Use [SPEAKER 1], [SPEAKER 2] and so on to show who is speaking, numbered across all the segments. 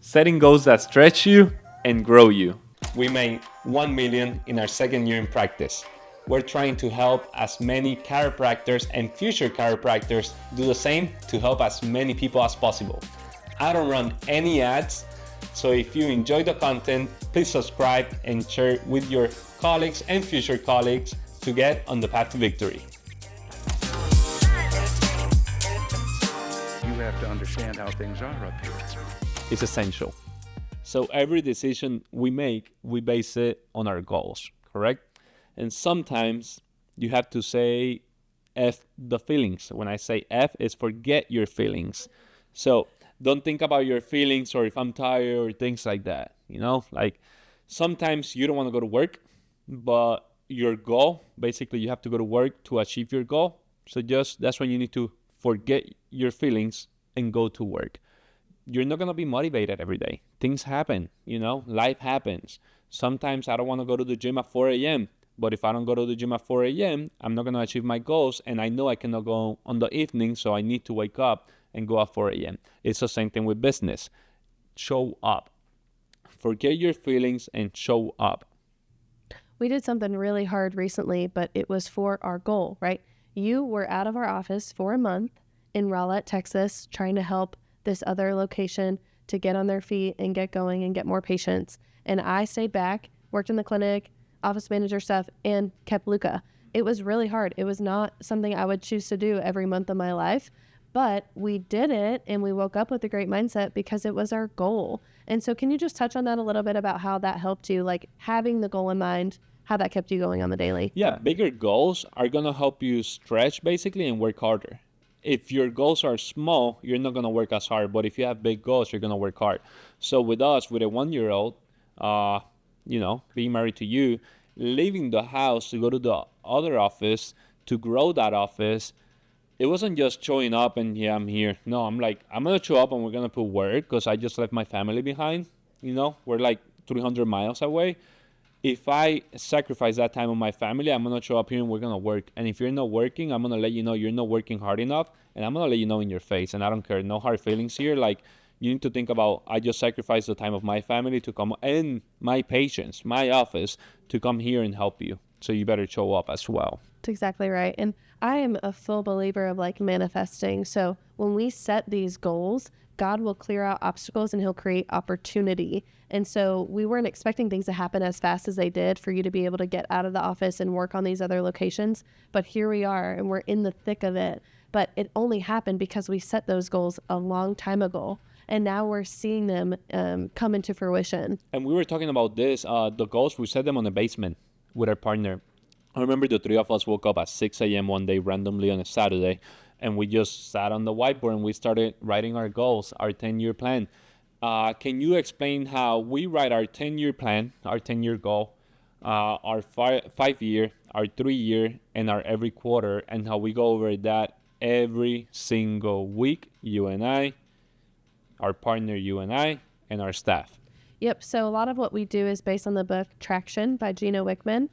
[SPEAKER 1] setting goals that stretch you and grow you. We made 1 million in our second year in practice. We're trying to help as many chiropractors and future chiropractors do the same to help as many people as possible. I don't run any ads, so if you enjoy the content, please subscribe and share it with your colleagues and future colleagues to get on the path to victory.
[SPEAKER 2] You have to understand how things are up here.
[SPEAKER 1] It's essential. So every decision we make, we base it on our goals, correct? And sometimes you have to say F the feelings. When I say F, it's forget your feelings. So don't think about your feelings or if I'm tired or things like that. Like sometimes you don't want to go to work, but your goal, basically you have to go to work to achieve your goal. So that's when you need to forget your feelings and go to work. You're not going to be motivated every day. Things happen, life happens. Sometimes I don't want to go to the gym at 4 a.m., but if I don't go to the gym at 4 a.m., I'm not going to achieve my goals, and I know I cannot go on the evening, so I need to wake up and go at 4 a.m. It's the same thing with business. Show up. Forget your feelings and show up.
[SPEAKER 3] We did something really hard recently, but it was for our goal, right? You were out of our office for a month in Rowlett, Texas, trying to help this other location to get on their feet and get going and get more patients. And I stayed back, worked in the clinic, office manager stuff, and kept Luca. It was really hard. It was not something I would choose to do every month of my life, but we did it and we woke up with a great mindset because it was our goal. And so can you just touch on that a little bit about how that helped you, like having the goal in mind, how that kept you going on the daily?
[SPEAKER 1] Yeah, bigger goals are going to help you stretch basically and work harder. If your goals are small, you're not going to work as hard. But if you have big goals, you're going to work hard. So with us, with a 1-year-old, being married to you, leaving the house to go to the other office to grow that office, it wasn't just showing up and I'm here. No, I'm going to show up and we're going to put work because I just left my family behind. We're like 300 miles away. If I sacrifice that time with my family, I'm going to show up here and we're going to work. And if you're not working, I'm going to let you know you're not working hard enough. And I'm going to let you know in your face. And I don't care. No hard feelings here. Like, you need to think about, I just sacrificed the time of my family to come and my patients, my office, to come here and help you. So you better show up as well.
[SPEAKER 3] That's exactly right. And I am a full believer of manifesting. So when we set these goals, God will clear out obstacles and he'll create opportunity. And so we weren't expecting things to happen as fast as they did for you to be able to get out of the office and work on these other locations. But here we are and we're in the thick of it. But it only happened because we set those goals a long time ago. And now we're seeing them come into fruition.
[SPEAKER 1] And we were talking about this, the goals, we set them on the basement with our partner. I remember the three of us woke up at 6 a.m. one day randomly on a Saturday. And we just sat on the whiteboard and we started writing our goals, our 10-year plan. Can you explain how we write our 10-year plan, our 10-year goal, our 5-year, our 3-year, and our every quarter, and how we go over that every single week, you and I, our partner, you and I, and our staff?
[SPEAKER 3] Yep. So a lot of what we do is based on the book Traction by Gino Wickman.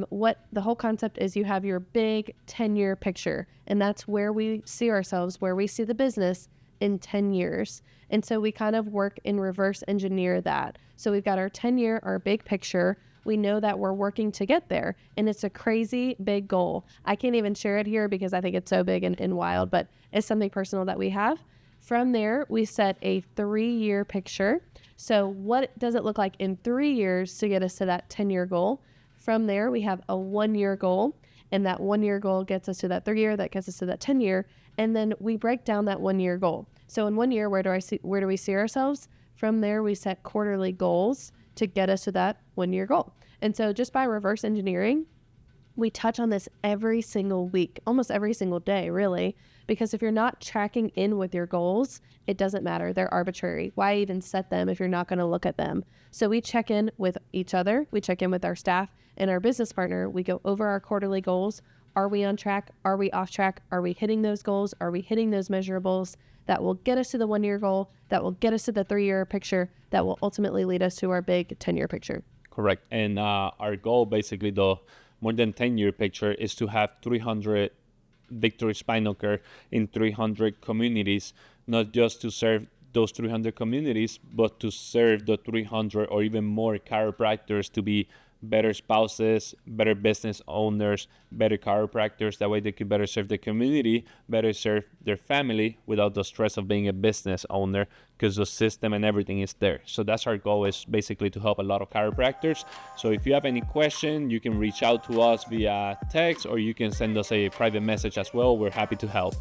[SPEAKER 3] What the whole concept is, you have your big 10-year picture, and that's where we see ourselves, where we see the business in 10 years. And so we kind of work in reverse engineer that. So we've got our 10-year, our big picture. We know that we're working to get there, and it's a crazy big goal. I can't even share it here because I think it's so big and wild, but it's something personal that we have. From there, we set a 3-year picture. So what does it look like in 3 years to get us to that 10-year goal? From there, we have a 1-year goal, and that 1-year goal gets us to that 3-year, that gets us to that 10-year, and then we break down that 1-year goal. So in 1 year, where do we see ourselves? From there, we set quarterly goals to get us to that 1-year goal. And so just by reverse engineering, we touch on this every single week, almost every single day, really, because if you're not tracking in with your goals, it doesn't matter. They're arbitrary. Why even set them if you're not going to look at them? So we check in with each other. We check in with our staff and our business partner. We go over our quarterly goals. Are we on track? Are we off track? Are we hitting those goals? Are we hitting those measurables that will get us to the 1-year goal, that will get us to the 3-year picture, that will ultimately lead us to our big 10-year picture?
[SPEAKER 1] Correct. And our goal, basically, the more than 10-year picture, is to have 300 Victoryspinalcare in 300 communities, not just to serve those 300 communities, but to serve the 300 or even more chiropractors to be better spouses, better business owners, better chiropractors. That way they could better serve the community, better serve their family without the stress of being a business owner, because the system and everything is there. So that's our goal, is basically to help a lot of chiropractors. So if you have any question, you can reach out to us via text, or you can send us a private message as well. We're happy to help.